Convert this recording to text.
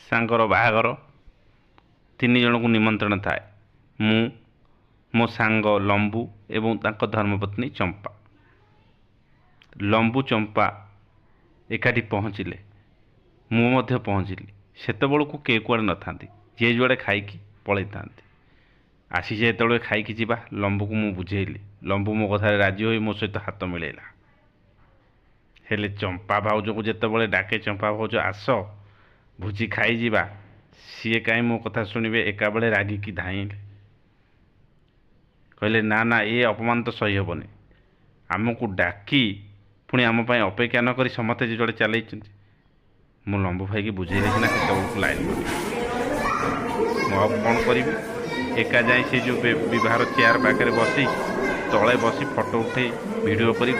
ସାଙ୍ଗର ବାହାଘର। 3 ଜଣଙ୍କୁ ନିମନ୍ତ୍ରଣ ଥାଏ। ମୁଁ, ମୋ ସାଙ୍ଗ ଲମ୍ବୁ ଏବଂ ତାଙ୍କ ଧର୍ମପତ୍ନୀ ଚମ୍ପା। ଲମ୍ବୁ ଚମ୍ପା ଏକାଠି ପହଞ୍ଚିଲେ। ମୁଁ ମଧ୍ୟ ପହଞ୍ଚିଲି। ସେତେବେଳକୁ କେହି କୁଆଡ଼େ ନଥାନ୍ତି, ଯିଏ ଯୁଆଡ଼େ ଖାଇକି ପଳେଇଥାନ୍ତି। ଆସିଛେ ଯେତେବେଳେ ଖାଇକି ଯିବା, ଲମ୍ବୁକୁ ମୁଁ ବୁଝେଇଲି। ଲମ୍ବୁ ମୋ କଥାରେ ରାଜି ହୋଇ ମୋ ସହିତ ହାତ ମିଳେଇଲା। ହେଲେ ଚମ୍ପା ଭାଉଜକୁ ଯେତେବେଳେ ଡାକେ, ଚମ୍ପା ଭାଉଜ ଆସ ଭୋଜି ଖାଇଯିବା, ସିଏ କାହିଁ ମୋ କଥା ଶୁଣିବେ, ଏକାବେଳେ ରାଗିକି ଧାଇଁଲେ। କହିଲେ ନା ନା, ଏ ଅପମାନ ତ ସହି ହେବନି। ଆମକୁ ଡାକି ପୁଣି ଆମ ପାଇଁ ଅପେକ୍ଷା ନ କରି ସମସ୍ତେ ଯୁଆଡ଼େ ଚାଲେଇଛନ୍ତି। ମୁଁ ଲମ୍ବୁ ଭାଇକି ବୁଝେଇଲେ ସିନା ସେତେବେଳକୁ ଲାଇନ୍ କଲି। ମୁଁ ଆଉ କ'ଣ କରିବି, ଏକା ଯାଇ ସେ ଯେଉଁ ବିବାହର ଚେୟାର ପାଖରେ ବସି ତଳେ ବସି ଫଟୋ ଉଠେଇ ଭିଡ଼ିଓ କରି